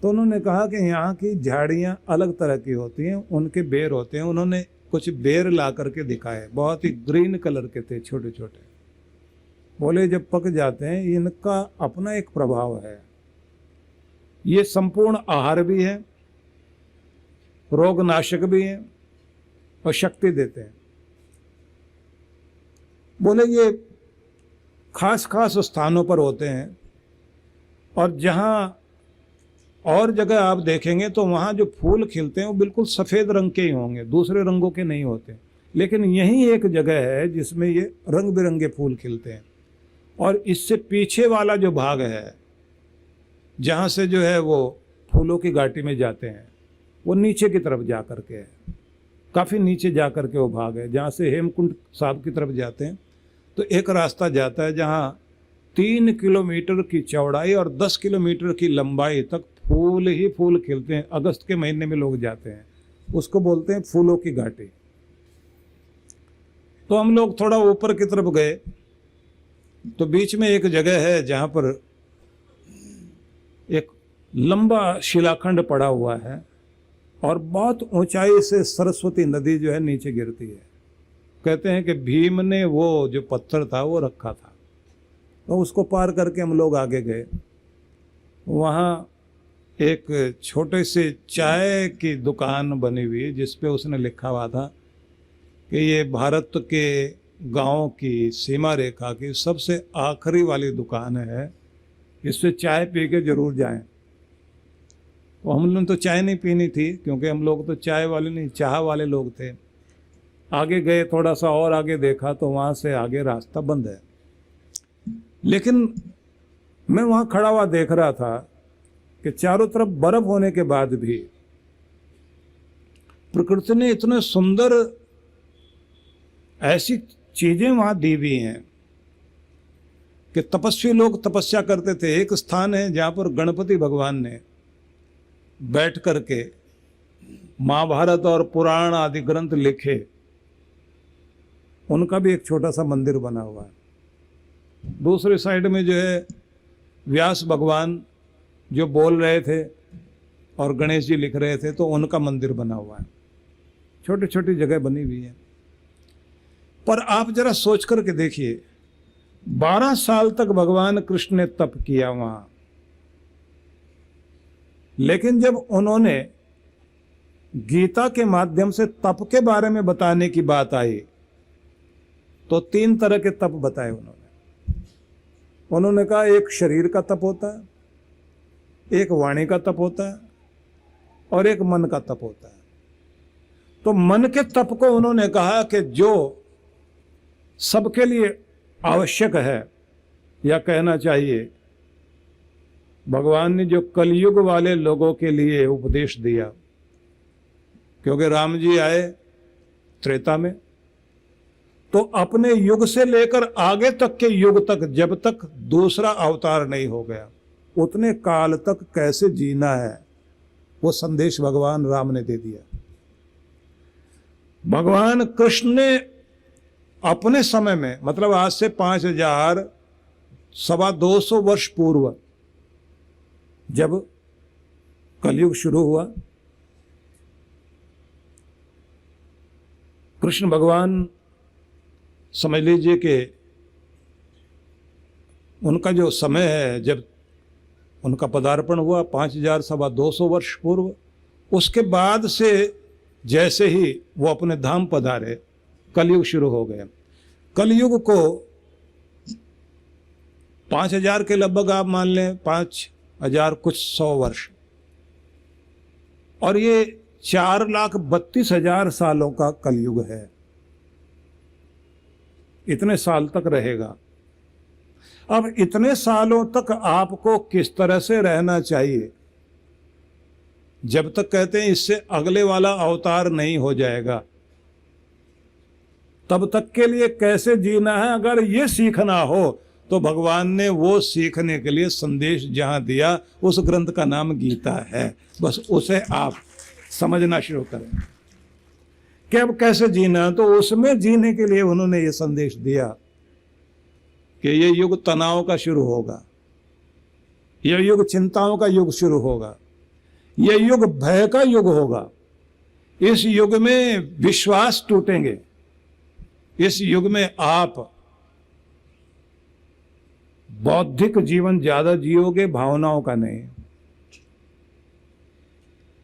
तो उन्होंने कहा कि यहाँ की झाड़ियाँ अलग तरह की होती हैं, उनके बेर होते हैं। उन्होंने कुछ बेर ला करके दिखाए, बहुत ही ग्रीन कलर के थे, छोटे छोटे। बोले जब पक जाते हैं इनका अपना एक प्रभाव है, ये संपूर्ण आहार भी है, रोग नाशक भी है और शक्ति देते हैं। बोले ये खास खास स्थानों पर होते हैं, और जहाँ और जगह आप देखेंगे तो वहाँ जो फूल खिलते हैं वो बिल्कुल सफ़ेद रंग के ही होंगे, दूसरे रंगों के नहीं होते। लेकिन यही एक जगह है जिसमें ये रंग बिरंगे फूल खिलते हैं। और इससे पीछे वाला जो भाग है जहाँ से जो है वो फूलों की घाटी में जाते हैं, वो नीचे की तरफ जा कर के है, काफ़ी नीचे जा कर के वो भाग है। जहाँ से हेमकुंड साहब की तरफ जाते हैं तो एक रास्ता जाता है जहाँ 3 किलोमीटर की चौड़ाई और 10 किलोमीटर की लंबाई तक फूल ही फूल खिलते हैं। अगस्त के महीने में लोग जाते हैं, उसको बोलते हैं फूलों की घाटी। तो हम लोग थोड़ा ऊपर की तरफ गए तो बीच में एक जगह है जहाँ पर एक लंबा शिलाखंड पड़ा हुआ है और बहुत ऊंचाई से सरस्वती नदी जो है नीचे गिरती है। कहते हैं कि भीम ने वो जो पत्थर था वो रखा था। तो उसको पार करके हम लोग आगे गए। वहाँ एक छोटे से चाय की दुकान बनी हुई है जिस पे उसने लिखा हुआ था कि ये भारत के गांव की सीमा रेखा की सबसे आखिरी वाली दुकान है, इससे चाय पी के जरूर जाएं। तो हम लोगों ने तो चाय नहीं पीनी थी क्योंकि हम लोग तो चाय वाले नहीं, चाह वाले लोग थे। आगे गए, थोड़ा सा और आगे देखा तो वहाँ से आगे रास्ता बंद है। लेकिन मैं वहाँ खड़ा हुआ देख रहा था कि चारों तरफ बर्फ होने के बाद भी प्रकृति ने इतने सुंदर ऐसी चीजें वहाँ दी हुई हैं कि तपस्वी लोग तपस्या करते थे। एक स्थान है जहाँ पर गणपति भगवान ने बैठ करके महाभारत और पुराण आदि ग्रंथ लिखे, उनका भी एक छोटा सा मंदिर बना हुआ है। दूसरी साइड में जो है व्यास भगवान जो बोल रहे थे और गणेश जी लिख रहे थे, तो उनका मंदिर बना हुआ है। छोटी छोटी जगह बनी हुई है। पर आप जरा सोच करके देखिए, 12 साल तक भगवान कृष्ण ने तप किया वहां, लेकिन जब उन्होंने गीता के माध्यम से तप के बारे में बताने की बात आई तो 3 तरह के तप बताए उन्होंने कहा एक शरीर का तप होता है, एक वाणी का तप होता है और एक मन का तप होता है। तो मन के तप को उन्होंने कहा कि जो सबके लिए आवश्यक है, या कहना चाहिए भगवान ने जो कलयुग वाले लोगों के लिए उपदेश दिया, क्योंकि राम जी आए त्रेता में, तो अपने युग से लेकर आगे तक के युग तक, जब तक दूसरा अवतार नहीं हो गया उतने काल तक कैसे जीना है वो संदेश भगवान राम ने दे दिया। भगवान कृष्ण ने अपने समय में, मतलब आज से 5200 वर्ष पूर्व जब कलयुग शुरू हुआ, कृष्ण भगवान समझ लीजिए कि उनका जो समय है जब उनका पदार्पण हुआ 5200 वर्ष पूर्व, उसके बाद से जैसे ही वो अपने धाम पधारे कलयुग शुरू हो गया। कलयुग को 5000 के लगभग आप मान लें, 5000 कुछ 100 वर्ष, और ये 4,32,000 सालों का कलयुग है। इतने साल तक रहेगा। अब इतने सालों तक आपको किस तरह से रहना चाहिए, जब तक कहते हैं इससे अगले वाला अवतार नहीं हो जाएगा, तब तक के लिए कैसे जीना है, अगर ये सीखना हो तो भगवान ने वो सीखने के लिए संदेश जहां दिया उस ग्रंथ का नाम गीता है। बस उसे आप समझना शुरू करें कि अब कैसे जीना, तो उसमें जीने के लिए उन्होंने ये संदेश दिया कि ये युग तनाव का शुरू होगा, ये युग चिंताओं का युग शुरू होगा, ये युग भय का युग होगा। इस युग में विश्वास टूटेंगे। इस युग में आप बौद्धिक जीवन ज्यादा जियोगे, भावनाओं का नहीं।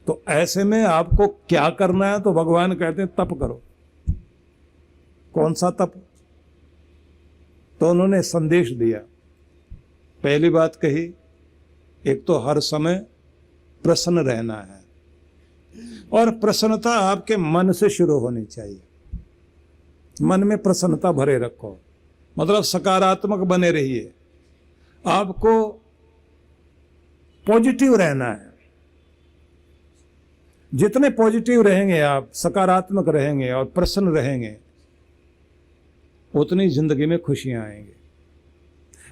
तो ऐसे में आपको क्या करना है? तो भगवान कहते हैं तप करो। कौन सा तप? तो उन्होंने संदेश दिया। पहली बात कही, एक तो हर समय प्रसन्न रहना है, और प्रसन्नता आपके मन से शुरू होनी चाहिए। मन में प्रसन्नता भरे रखो, मतलब सकारात्मक बने रहिए। आपको पॉजिटिव रहना है। जितने पॉजिटिव रहेंगे आप, सकारात्मक रहेंगे और प्रसन्न रहेंगे, उतनी जिंदगी में खुशियां आएंगी।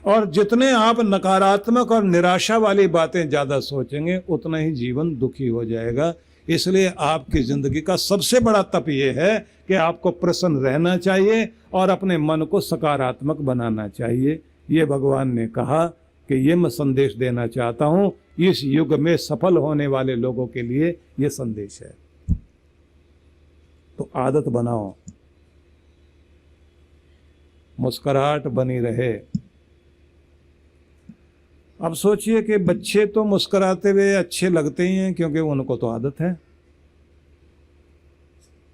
और जितने आप नकारात्मक और निराशा वाली बातें ज्यादा सोचेंगे, उतना ही जीवन दुखी हो जाएगा। इसलिए आपकी जिंदगी का सबसे बड़ा तप यह है कि आपको प्रसन्न रहना चाहिए और अपने मन को सकारात्मक बनाना चाहिए। ये भगवान ने कहा कि ये मैं संदेश देना चाहता हूं। इस युग में सफल होने वाले लोगों के लिए ये संदेश है। तो आदत बनाओ, मुस्कुराहट बनी रहे। अब सोचिए कि बच्चे तो मुस्कुराते हुए अच्छे लगते ही हैं, क्योंकि उनको तो आदत है।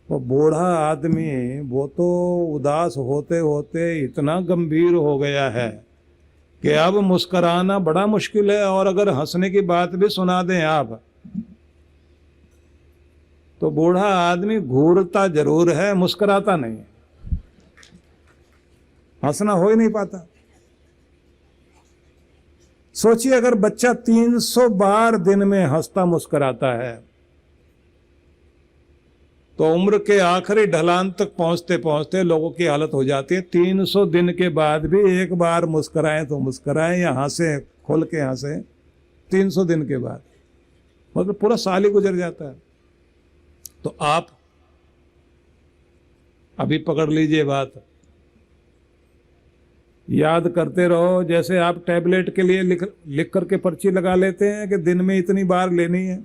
वो बूढ़ा आदमी, वो तो उदास होते होते इतना गंभीर हो गया है कि अब मुस्कुराना बड़ा मुश्किल है। और अगर हंसने की बात भी सुना दें आप, तो बूढ़ा आदमी घूरता जरूर है, मुस्कुराता नहीं, हंसना हो ही नहीं पाता। सोचिए, अगर बच्चा 300 बार दिन में हंसता मुस्कुराता है, तो उम्र के आखिरी ढलान तक पहुंचते पहुंचते लोगों की हालत हो जाती है 300 दिन के बाद भी एक बार मुस्कुराएं तो मुस्कुराएं, या हंसे, खोल के हंसे 300 दिन के बाद, मतलब पूरा साल ही गुजर जाता है। तो आप अभी पकड़ लीजिए बात, याद करते रहो। जैसे आप टैबलेट के लिए लिख करके पर्ची लगा लेते हैं कि दिन में इतनी बार लेनी है,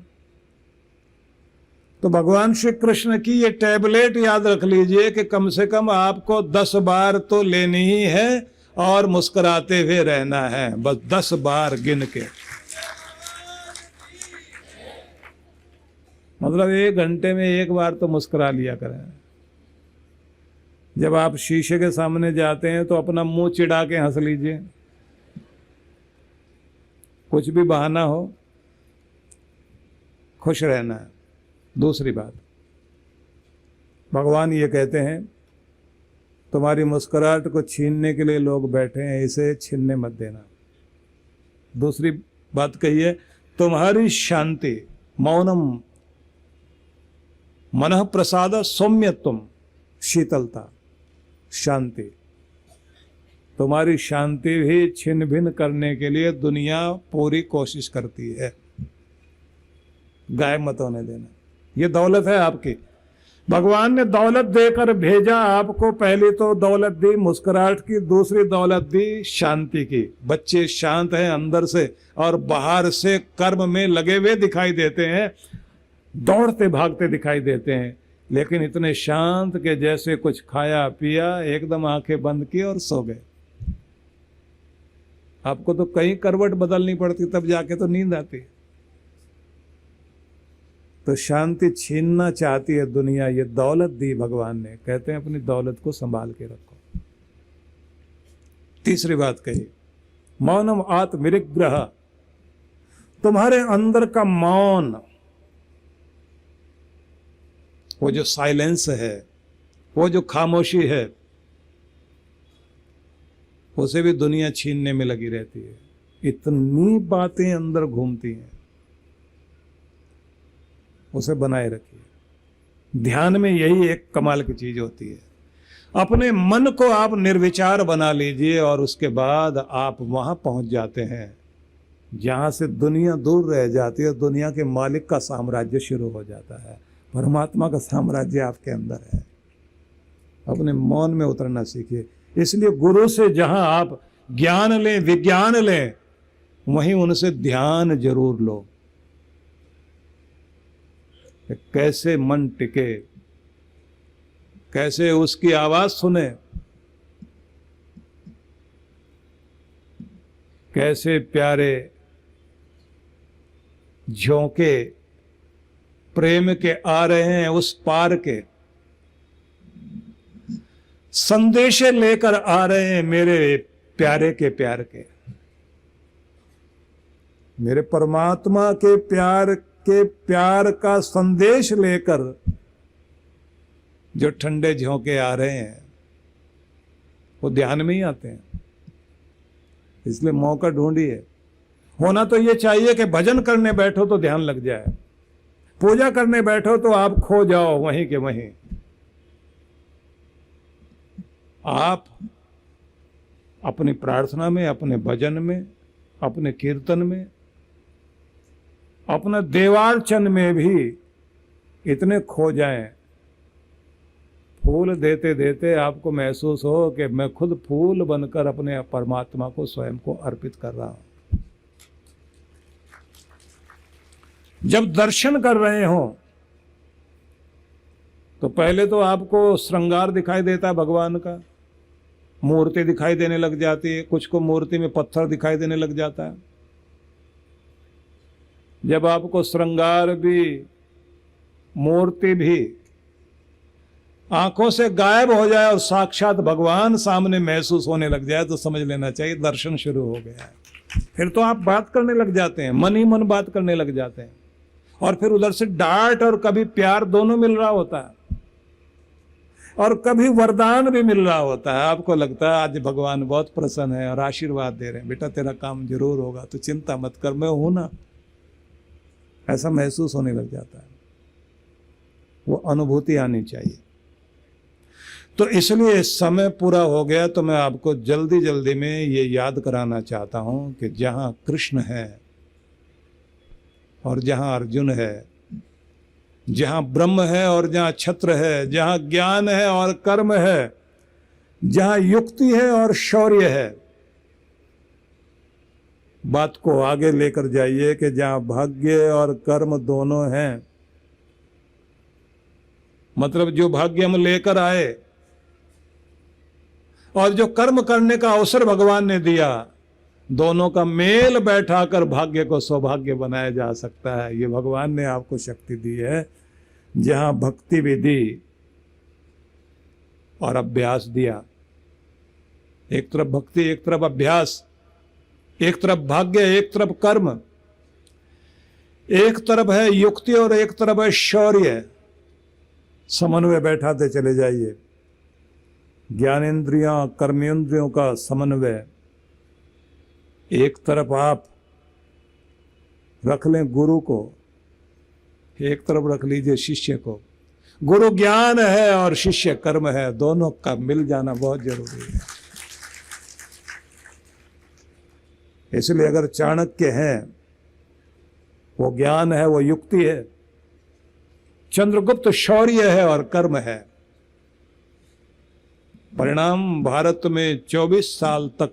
तो भगवान श्री कृष्ण की ये टैबलेट याद रख लीजिए कि कम से कम आपको 10 बार तो लेनी ही है और मुस्कुराते हुए रहना है, बस 10 बार गिन के। मतलब 1 घंटे में 1 बार तो मुस्कुरा लिया करें। जब आप शीशे के सामने जाते हैं तो अपना मुंह चिढ़ा के हंस लीजिए, कुछ भी बहाना हो, खुश रहना है। दूसरी बात, भगवान ये कहते हैं तुम्हारी मुस्कुराहट को छीनने के लिए लोग बैठे हैं, इसे छीनने मत देना। दूसरी बात कही है, तुम्हारी शांति, मौनम मनः प्रसाद सौम्यत्वम, शीतलता, शांति। तुम्हारी शांति भी छिन्न भिन्न करने के लिए दुनिया पूरी कोशिश करती है, गायब मत होने देना। ये दौलत है आपकी। भगवान ने दौलत देकर भेजा आपको। पहली तो दौलत दी मुस्कुराहट की, दूसरी दौलत दी शांति की। बच्चे शांत हैं अंदर से और बाहर से कर्म में लगे हुए दिखाई देते हैं, दौड़ते भागते दिखाई देते हैं, लेकिन इतने शांत के जैसे कुछ खाया पिया, एकदम आंखें बंद की और सो गए। आपको तो कहीं करवट बदलनी पड़ती, तब जाके तो नींद आती है। तो शांति छीनना चाहती है दुनिया, ये दौलत दी भगवान ने। कहते हैं अपनी दौलत को संभाल के रखो। तीसरी बात कही, मौनम आत्मनिग्रह, तुम्हारे अंदर का मौन, वो जो साइलेंस है, वो जो खामोशी है, उसे भी दुनिया छीनने में लगी रहती है। इतनी बातें अंदर घूमती हैं, उसे बनाए रखिए। ध्यान में यही एक कमाल की चीज होती है। अपने मन को आप निर्विचार बना लीजिए और उसके बाद आप वहां पहुंच जाते हैं जहां से दुनिया दूर रह जाती है। दुनिया के मालिक का साम्राज्य शुरू हो जाता है, परमात्मा का साम्राज्य आपके अंदर है। अपने मौन में उतरना सीखिए। इसलिए गुरु से जहां आप ज्ञान लें, विज्ञान लें, वहीं उनसे ध्यान जरूर लो। कि कैसे मन टिके, कैसे उसकी आवाज सुने, कैसे प्यारे झोंके प्रेम के आ रहे हैं उस पार के, संदेशे लेकर आ रहे हैं मेरे प्यारे के प्यार के, मेरे परमात्मा के प्यार का संदेश लेकर जो ठंडे झोंके आ रहे हैं वो ध्यान में ही आते हैं। इसलिए मौका ढूंढिए। होना तो ये चाहिए कि भजन करने बैठो तो ध्यान लग जाए, पूजा करने बैठो तो आप खो जाओ वहीं के वहीं। आप अपनी प्रार्थना में, अपने भजन में, अपने कीर्तन में, अपने देवार्चन में भी इतने खो जाएं, फूल देते देते आपको महसूस हो कि मैं खुद फूल बनकर अपने परमात्मा को स्वयं को अर्पित कर रहा हूं। जब दर्शन कर रहे हो तो पहले तो आपको श्रृंगार दिखाई देता है भगवान का, मूर्ति दिखाई देने लग जाती है, कुछ को मूर्ति में पत्थर दिखाई देने लग जाता है। जब आपको श्रृंगार भी, मूर्ति भी आंखों से गायब हो जाए और साक्षात भगवान सामने महसूस होने लग जाए तो समझ लेना चाहिए दर्शन शुरू हो गया है। फिर तो आप बात करने लग जाते हैं, मन ही मन बात करने लग जाते हैं, और फिर उधर से डांट और कभी प्यार दोनों मिल रहा होता है, और कभी वरदान भी मिल रहा होता है। आपको लगता है आज भगवान बहुत प्रसन्न है और आशीर्वाद दे रहे हैं, बेटा तेरा काम जरूर होगा, तो चिंता मत कर, मैं हूं ना, ऐसा महसूस होने लग जाता है। वो अनुभूति आनी चाहिए। तो इसलिए समय पूरा हो गया, तो मैं आपको जल्दी जल्दी में ये याद कराना चाहता हूं कि जहां कृष्ण है और जहां अर्जुन है, जहां ब्रह्म है और जहां छत्र है, जहां ज्ञान है और कर्म है, जहां युक्ति है और शौर्य है, बात को आगे लेकर जाइए कि जहां भाग्य और कर्म दोनों हैं, मतलब जो भाग्य हम लेकर आए और जो कर्म करने का अवसर भगवान ने दिया, दोनों का मेल बैठाकर भाग्य को सौभाग्य बनाया जा सकता है। ये भगवान ने आपको शक्ति दी है। जहां भक्ति भी दी और अभ्यास दिया, एक तरफ भक्ति, एक तरफ अभ्यास, एक तरफ भाग्य, एक तरफ कर्म, एक तरफ है युक्ति और एक तरफ है शौर्य, समन्वय बैठाते चले जाइए। ज्ञानेंद्रियां, कर्मेंद्रियों का समन्वय, एक तरफ आप रख लें गुरु को, एक तरफ रख लीजिए शिष्य को। गुरु ज्ञान है और शिष्य कर्म है, दोनों का मिल जाना बहुत जरूरी है। इसलिए अगर चाणक्य है, वो ज्ञान है, वो युक्ति है, चंद्रगुप्त शौर्य है और कर्म है। परिणाम, भारत में 24 साल तक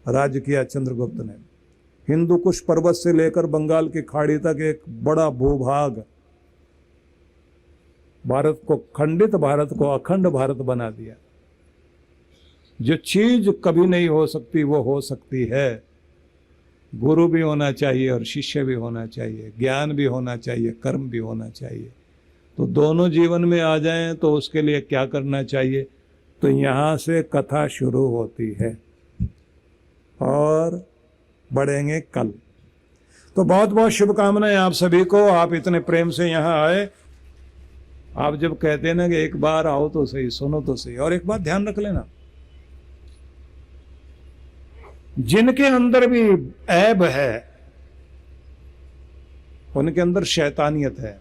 राज्य किया चंद्रगुप्त ने। हिंदू कुश पर्वत से लेकर बंगाल की खाड़ी तक एक बड़ा भूभाग, भारत को, खंडित भारत को अखंड भारत बना दिया। जो चीज कभी नहीं हो सकती वो हो सकती है। गुरु भी होना चाहिए और शिष्य भी होना चाहिए, ज्ञान भी होना चाहिए, कर्म भी होना चाहिए। तो दोनों जीवन में आ जाएं तो उसके लिए क्या करना चाहिए? तो यहाँ से कथा शुरू होती है और बढ़ेंगे कल। तो बहुत बहुत शुभकामनाएं आप सभी को। आप इतने प्रेम से यहाँ आए। आप जब कहते हैं ना कि एक बार आओ तो सही, सुनो तो सही। और एक बात ध्यान रख लेना, जिनके अंदर भी ऐब है उनके अंदर शैतानियत है,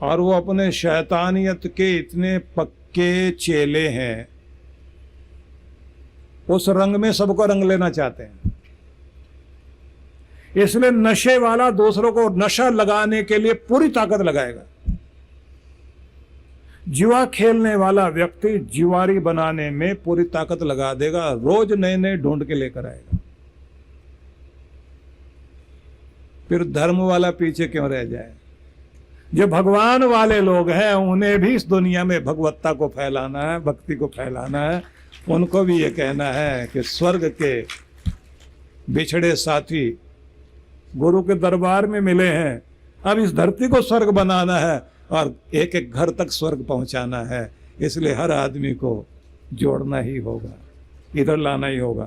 और वो अपने शैतानियत के इतने पक्के चेले हैं, उस रंग में सबको रंग लेना चाहते हैं। इसलिए नशे वाला दूसरों को नशा लगाने के लिए पूरी ताकत लगाएगा। जुआ खेलने वाला व्यक्ति जुआरी बनाने में पूरी ताकत लगा देगा, रोज नए नए ढूंढ के लेकर आएगा। फिर धर्म वाला पीछे क्यों रह जाए। जो भगवान वाले लोग हैं उन्हें भी इस दुनिया में भगवत्ता को फैलाना है, भक्ति को फैलाना है। उनको भी ये कहना है कि स्वर्ग के बिछड़े साथी गुरु के दरबार में मिले हैं, अब इस धरती को स्वर्ग बनाना है और एक एक घर तक स्वर्ग पहुंचाना है। इसलिए हर आदमी को जोड़ना ही होगा, इधर लाना ही होगा।